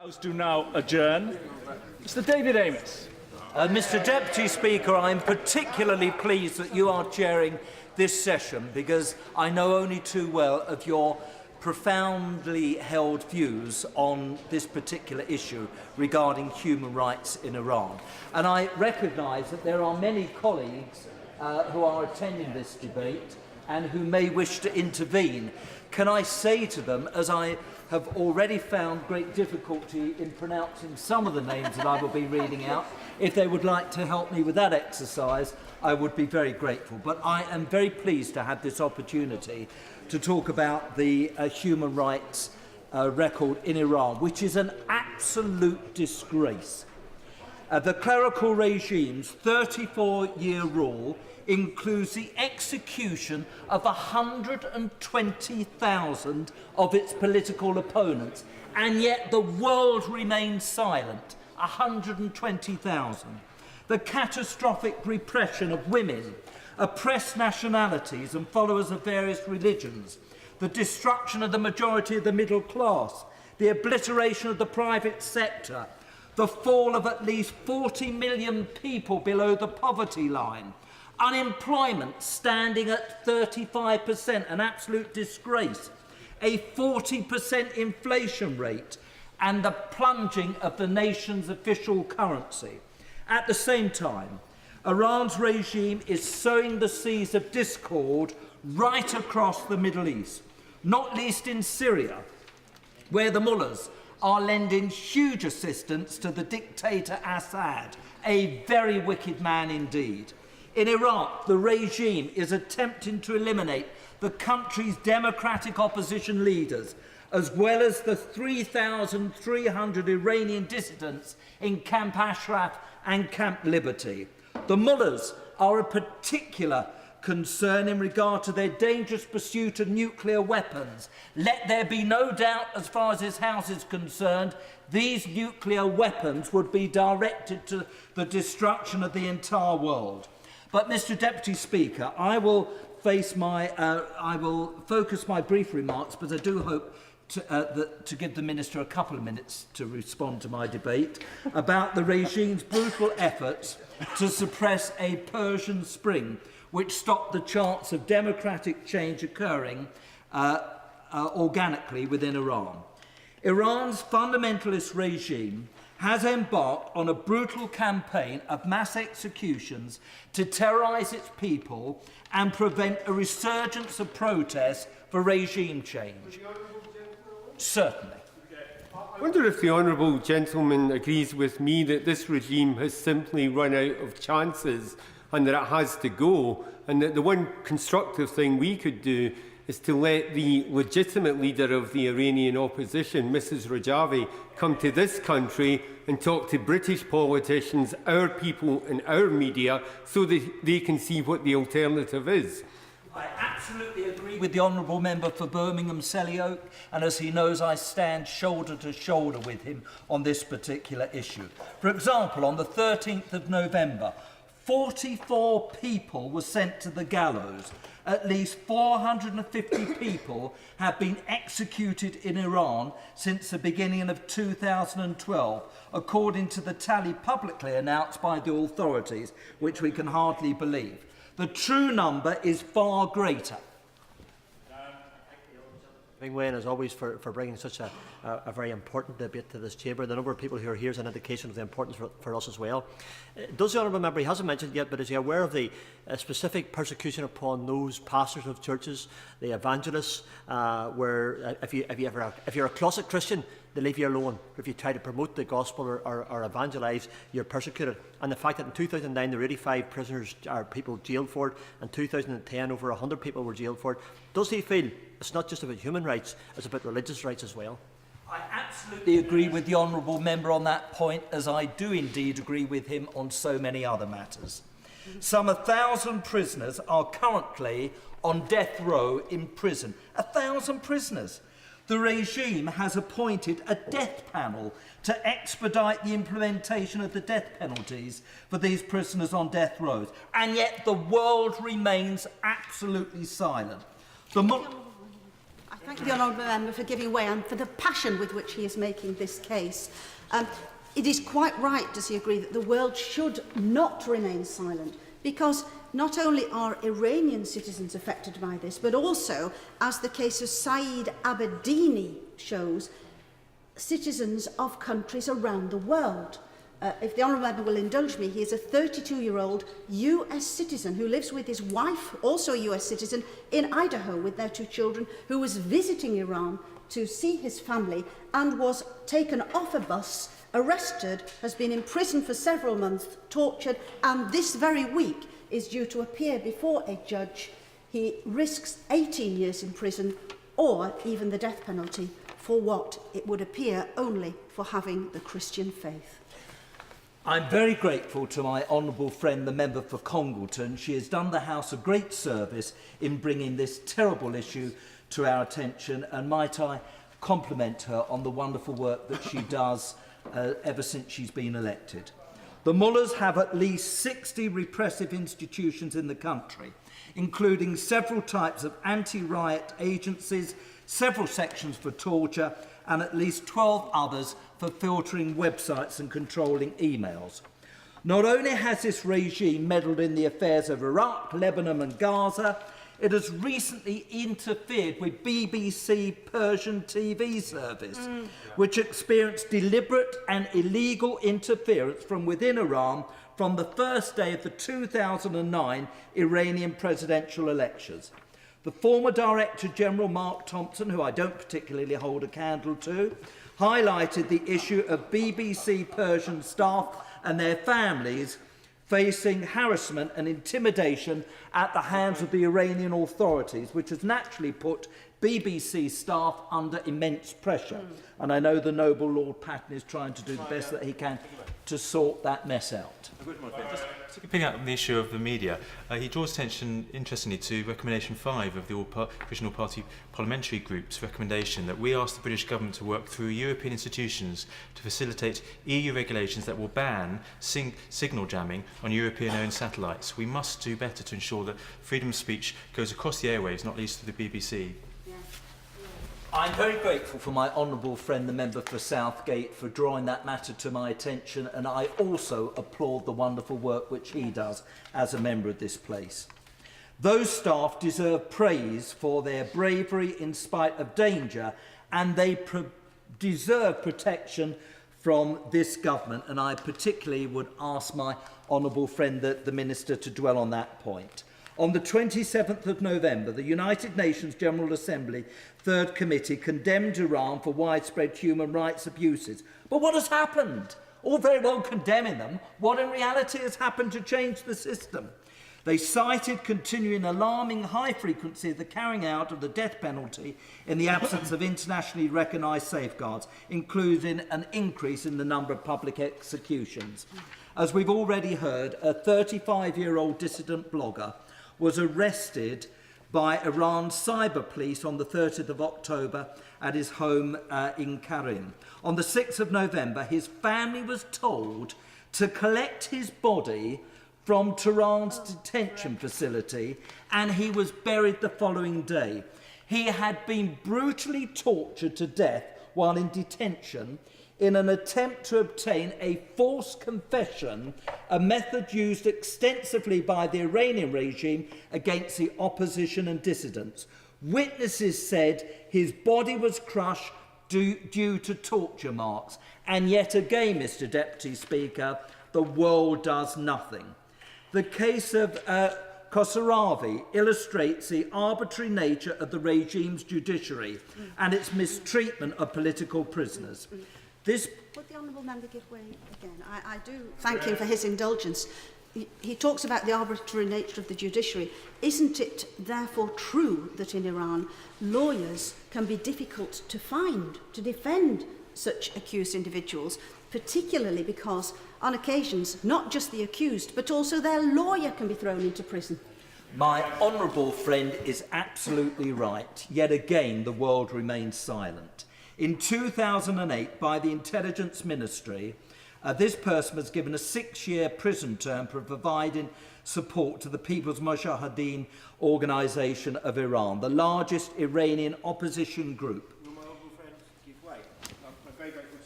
House do now adjourn. Mr. David Amess. Mr. Deputy Speaker, I'm particularly pleased that you are chairing this session because I know only too well of your profoundly held views on this particular issue regarding human rights in Iran. And I recognise that there are many colleagues who are attending this debate and who may wish to intervene. Can I say to them, as I have already found great difficulty in pronouncing some of the names that I will be reading out, if they would like to help me with that exercise, I would be very grateful. But I am very pleased to have this opportunity to talk about the human rights record in Iran, which is an absolute disgrace. The clerical regime's 34-year rule includes the execution of 120,000 of its political opponents, and yet the world remains silent. 120,000. The catastrophic repression of women, oppressed nationalities and followers of various religions, the destruction of the majority of the middle class, the obliteration of the private sector, the fall of at least 40 million people below the poverty line, unemployment standing at 35%, an absolute disgrace, a 40% inflation rate, and the plunging of the nation's official currency. At the same time, Iran's regime is sowing the seeds of discord right across the Middle East, not least in Syria, where the mullahs are lending huge assistance to the dictator Assad, a very wicked man indeed. In Iraq, the regime is attempting to eliminate the country's democratic opposition leaders, as well as the 3,300 Iranian dissidents in Camp Ashraf and Camp Liberty. The mullahs are a particular concern in regard to their dangerous pursuit of nuclear weapons. Let there be no doubt, as far as this House is concerned, these nuclear weapons would be directed to the destruction of the entire world. But, Mr. Deputy Speaker, I will focus my brief remarks, but I do hope to give the Minister a couple of minutes to respond to my debate about the regime's brutal efforts to suppress a Persian Spring, which stopped the chance of democratic change occurring organically within Iran. Iran's fundamentalist regime has embarked on a brutal campaign of mass executions to terrorise its people and prevent a resurgence of protests for regime change. Certainly. I wonder if the honourable gentleman agrees with me that this regime has simply run out of chances and that it has to go, and that the one constructive thing we could do is to let the legitimate leader of the Iranian opposition, Mrs Rajavi, come to this country and talk to British politicians, our people and our media, so that they can see what the alternative is. I absolutely agree with the honourable member for Birmingham Selly Oak, and as he knows, I stand shoulder to shoulder with him on this particular issue. For example, on the 13th of November, 44 people were sent to the gallows. At least 450 people have been executed in Iran since the beginning of 2012, according to the tally publicly announced by the authorities, which we can hardly believe. The true number is far greater. Wayne, as always, for bringing such a very important debate to this chamber. The number of people who are here is an indication of the importance for us as well. Does the honourable member, he hasn't mentioned yet, but is he aware of the specific persecution upon those pastors of churches, the evangelists, where if you're a closet Christian, they leave you alone. If you try to promote the gospel or evangelise, you're persecuted. And the fact that in 2009 there were 85 prisoners or people jailed for it, and 2010 over 100 people were jailed for it. Does he feel it's not just about human rights, it's about religious rights as well? I absolutely agree with the honourable member on that point, as I do indeed agree with him on so many other matters. Some 1,000 prisoners are currently on death row in prison. 1,000 prisoners. The regime has appointed a death panel to expedite the implementation of the death penalties for these prisoners on death rows. And yet the world remains absolutely silent. Thank the honourable member for giving way and for the passion with which he is making this case. It is quite right, does he agree, that the world should not remain silent, because not only are Iranian citizens affected by this, but also, as the case of Saeed Abedini shows, citizens of countries around the world. If the honourable member will indulge me, he is a 32-year-old US citizen who lives with his wife, also a US citizen, in Idaho with their 2 children, who was visiting Iran to see his family and was taken off a bus, arrested, has been in prison for several months, tortured, and this very week is due to appear before a judge. He risks 18 years in prison or even the death penalty for what it would appear only for having the Christian faith. I'm very grateful to my honourable friend, the member for Congleton. She has done the House a great service in bringing this terrible issue to our attention, and might I compliment her on the wonderful work that she does ever since she's been elected. The mullahs have at least 60 repressive institutions in the country, including several types of anti-riot agencies, several sections for torture, and at least 12 others for filtering websites and controlling emails. Not only has this regime meddled in the affairs of Iraq, Lebanon and Gaza, it has recently interfered with BBC Persian TV service, which experienced deliberate and illegal interference from within Iran from the first day of the 2009 Iranian presidential elections. The former Director General Mark Thompson, who I don't particularly hold a candle to, highlighted the issue of BBC Persian staff and their families facing harassment and intimidation at the hands of the Iranian authorities, which has naturally put BBC staff under immense pressure. And I know the noble Lord Patten is trying to do the best that he can to sort that mess out. Just picking up on the issue of the media, he draws attention, interestingly, to recommendation 5 of the All-Provisional Party Parliamentary Group's recommendation that we ask the British Government to work through European institutions to facilitate EU regulations that will ban signal jamming on European-owned satellites. We must do better to ensure that freedom of speech goes across the airwaves, not least through the BBC. I'm very grateful for my honourable friend, the member for Southgate, for drawing that matter to my attention, and I also applaud the wonderful work which he does as a member of this place. Those staff deserve praise for their bravery in spite of danger, and they deserve protection from this government, and I particularly would ask my honourable friend, the Minister, to dwell on that point. On the 27th of November, the United Nations General Assembly Third Committee condemned Iran for widespread human rights abuses. But what has happened? All very well condemning them. What in reality has happened to change the system? They cited continuing alarming high frequency of the carrying out of the death penalty in the absence of internationally recognised safeguards, including an increase in the number of public executions. As we've already heard, a 35-year-old dissident blogger was arrested by Iran's cyber police on the 30th of October at his home in Karim. On the 6th of November, his family was told to collect his body from Tehran's detention facility, and he was buried the following day. He had been brutally tortured to death while in detention in an attempt to obtain a false confession, a method used extensively by the Iranian regime against the opposition and dissidents. Witnesses said his body was crushed due to torture marks. And yet again, Mr. Deputy Speaker, the world does nothing. The case of Khosravi illustrates the arbitrary nature of the regime's judiciary and its mistreatment of political prisoners. Would the honourable member give way again? I do thank him for his indulgence. He talks about the arbitrary nature of the judiciary. Isn't it therefore true that in Iran lawyers can be difficult to find to defend such accused individuals, particularly because on occasions not just the accused but also their lawyer can be thrown into prison? My honourable friend is absolutely right. Yet again the world remains silent. In 2008, by the Intelligence Ministry, This person was given a 6-year prison term for providing support to the People's Mujahideen Organisation of Iran, the largest Iranian opposition group.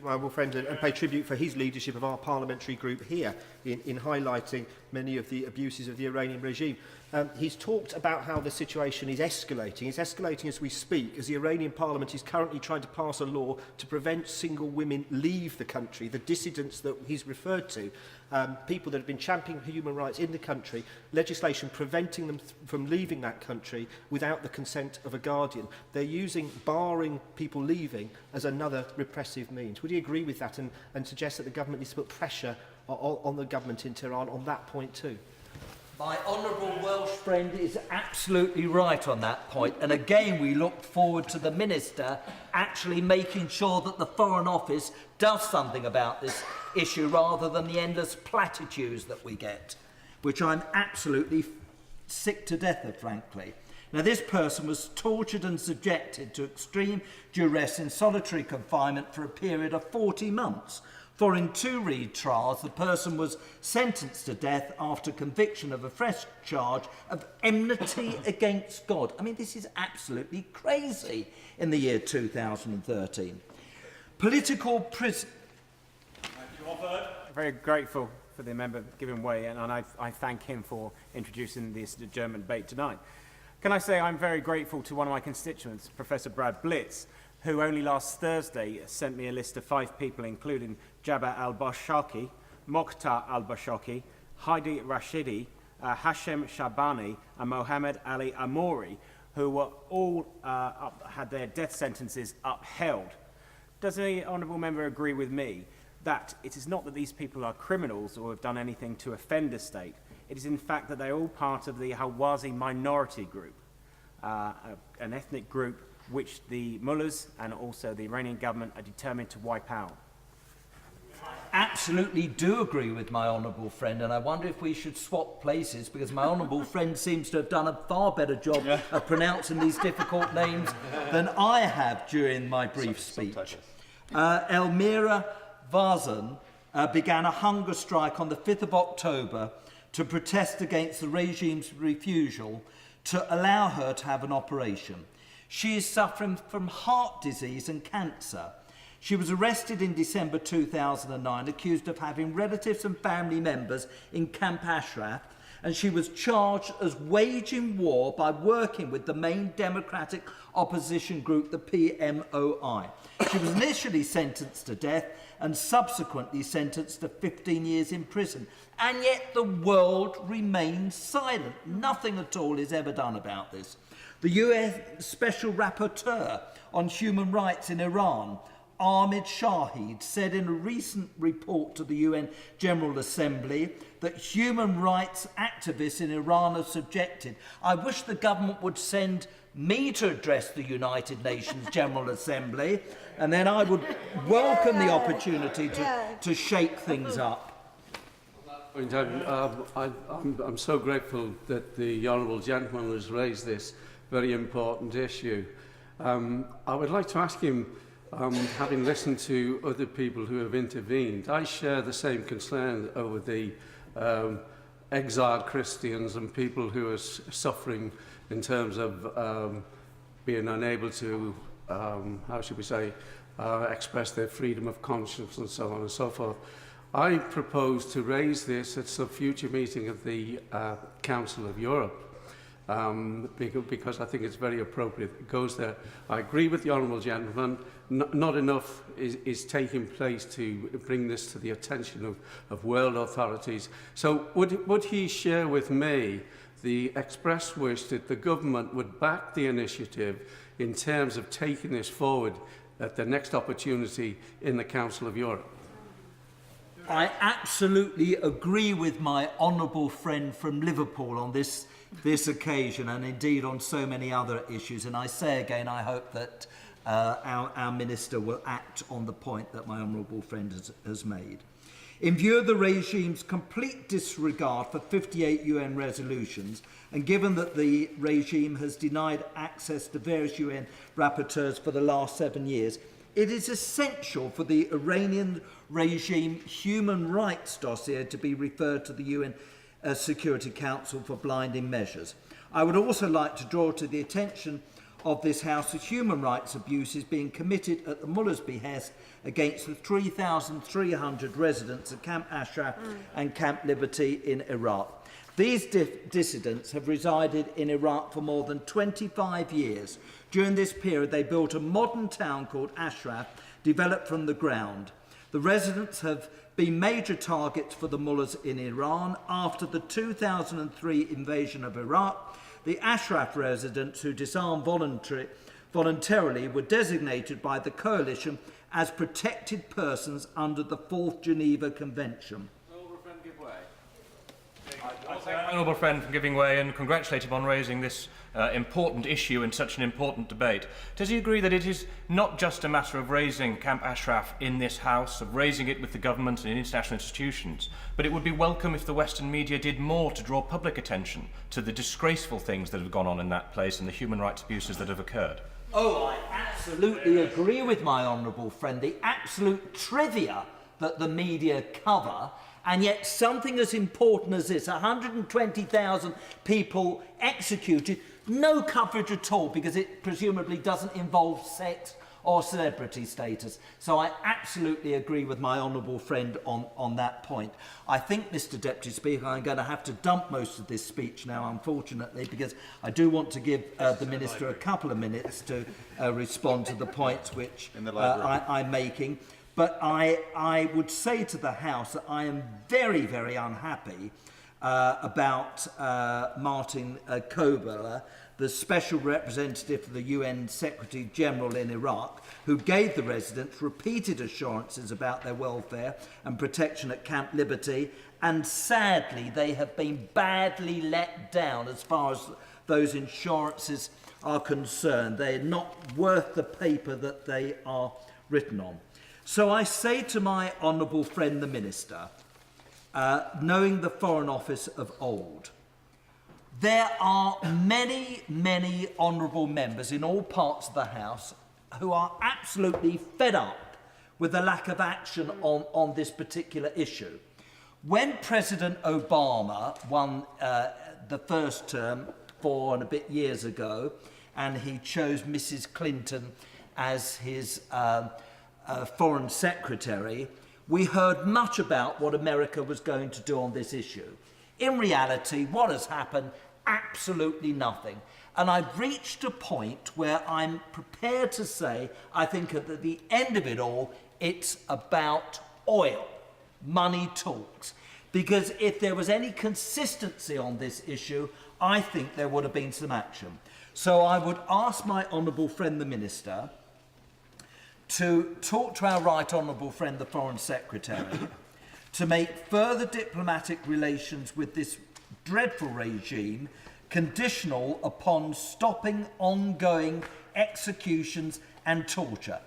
My honourable friend, and pay tribute for his leadership of our parliamentary group here in highlighting many of the abuses of the Iranian regime. He's talked about how the situation is escalating. It's escalating as we speak, as the Iranian parliament is currently trying to pass a law to prevent single women leave the country, the dissidents that he's referred to, people that have been championing human rights in the country, legislation preventing them from leaving that country without the consent of a guardian. They're using barring people leaving as another repressive means. Would you agree with that and suggest that the government needs to put pressure on the government in Tehran on that point too? My honourable Welsh friend is absolutely right on that point, and again we look forward to the Minister actually making sure that the Foreign Office does something about this issue rather than the endless platitudes that we get, which I'm absolutely sick to death of, frankly. Now, this person was tortured and subjected to extreme duress in solitary confinement for a period of 40 months. Following 2 retrials, the person was sentenced to death after conviction of a fresh charge of enmity against God. I mean, this is absolutely crazy in the year 2013. Political prison. Very grateful for the member giving way, and I thank him for introducing this adjournment debate tonight. Can I say I'm very grateful to one of my constituents, Professor Brad Blitz, who only last Thursday sent me a list of 5 people, including Jabba al-Bashaki, Mokhtar al-Bashaki, Heidi Rashidi, Hashem Shabani, and Mohammed Ali Amouri, who were all had their death sentences upheld. Does the honourable member agree with me that it is not that these people are criminals or have done anything to offend the state? It is in fact that they're all part of the Hawazi minority group, an ethnic group which the mullahs and also the Iranian government are determined to wipe out. Absolutely do agree with my honourable friend, and I wonder if we should swap places, because my honourable friend seems to have done a far better job of pronouncing these difficult names than I have during my brief speech. Elmira Vazan began a hunger strike on the 5th of October to protest against the regime's refusal to allow her to have an operation. She is suffering from heart disease and cancer. She was arrested in December 2009, accused of having relatives and family members in Camp Ashraf, and she was charged as waging war by working with the main democratic opposition group, the PMOI. She was initially sentenced to death and subsequently sentenced to 15 years in prison. And yet the world remains silent. Nothing at all is ever done about this. The UN Special Rapporteur on Human Rights in Iran, Ahmed Shahid, said in a recent report to the UN General Assembly that human rights activists in Iran are subjected. I wish the government would send me to address the United Nations General Assembly, and then I would welcome the opportunity to shake things up. I'm so grateful that the Honourable Gentleman has raised this very important issue. I would like to ask him, having listened to other people who have intervened, I share the same concern over the exiled Christians and people who are suffering in terms of being unable to, how should we say, express their freedom of conscience and so on and so forth. I propose to raise this at some future meeting of the Council of Europe. Because I think it's very appropriate. It goes there. I agree with the Honourable Gentleman. Not enough is taking place to bring this to the attention of world authorities. So would he share with me the express wish that the government would back the initiative in terms of taking this forward at the next opportunity in the Council of Europe? I absolutely agree with my honourable friend from Liverpool on this occasion, and indeed on so many other issues. And I say again, I hope that our Minister will act on the point that my honourable friend has made. In view of the regime's complete disregard for 58 UN resolutions, and given that the regime has denied access to various UN rapporteurs for the last 7 years, It is essential for the Iranian regime human rights dossier to be referred to the UN Security Council for blinding measures. I would also like to draw to the attention of this House that human rights abuses being committed at the mullah's behest against the 3,300 residents of Camp Ashraf and Camp Liberty in Iraq. These dissidents have resided in Iraq for more than 25 years. During this period, they built a modern town called Ashraf, developed from the ground. The residents have been major targets for the mullahs in Iran. After the 2003 invasion of Iraq, the Ashraf residents who disarmed voluntarily were designated by the coalition as protected persons under the 4th Geneva Convention. I thank my honourable friend for giving way and congratulate him on raising this important issue in such an important debate. Does he agree that it is not just a matter of raising Camp Ashraf in this House, of raising it with the government and international institutions, but it would be welcome if the Western media did more to draw public attention to the disgraceful things that have gone on in that place and the human rights abuses that have occurred? Oh, I absolutely agree with my honourable friend. The absolute trivia that the media cover, and yet something as important as this, 120,000 people executed, no coverage at all because it presumably doesn't involve sex or celebrity status. So I absolutely agree with my honourable friend on that point. I think, Mr Deputy Speaker, I'm going to have to dump most of this speech now, unfortunately, because I do want to give the Minister a couple of minutes to respond to the points which I'm making. But I would say to the House that I am very, very unhappy about Martin Kobler, the Special Representative for the UN Secretary General in Iraq, who gave the residents repeated assurances about their welfare and protection at Camp Liberty, and sadly they have been badly let down as far as those assurances are concerned. They are not worth the paper that they are written on. So I say to my honourable friend the Minister, knowing the Foreign Office of old, there are many, many honourable members in all parts of the House who are absolutely fed up with the lack of action on this particular issue. When President Obama won the first term 4 and a bit years ago, and he chose Mrs. Clinton as his Foreign Secretary, we heard much about what America was going to do on this issue. In reality, what has happened? Absolutely nothing. And I've reached a point where I'm prepared to say, I think at the end of it all, it's about oil. Money talks. Because if there was any consistency on this issue, I think there would have been some action. So I would ask my honourable friend the Minister to talk to our right honourable friend the Foreign Secretary to make further diplomatic relations with this dreadful regime conditional upon stopping ongoing executions and torture.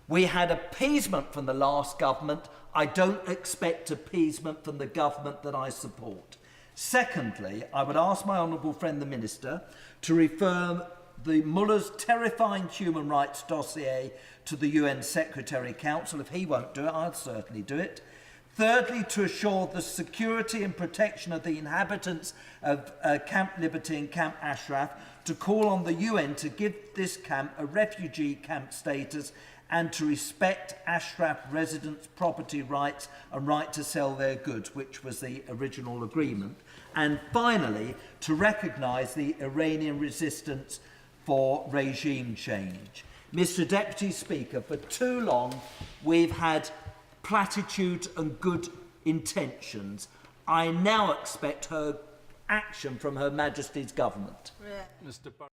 We had appeasement from the last government. I don't expect appeasement from the government that I support. Secondly, I would ask my honourable friend the Minister to refer the mullah's terrifying human rights dossier to the UN Secretary Council. If he won't do it, I'll certainly do it. Thirdly, to assure the security and protection of the inhabitants of Camp Liberty and Camp Ashraf, to call on the UN to give this camp a refugee camp status and to respect Ashraf residents' property rights and right to sell their goods, which was the original agreement. And finally, to recognise the Iranian resistance for regime change. Mr Deputy Speaker, for too long we've had platitudes and good intentions. I now expect her action from Her Majesty's government. Yeah. Mr.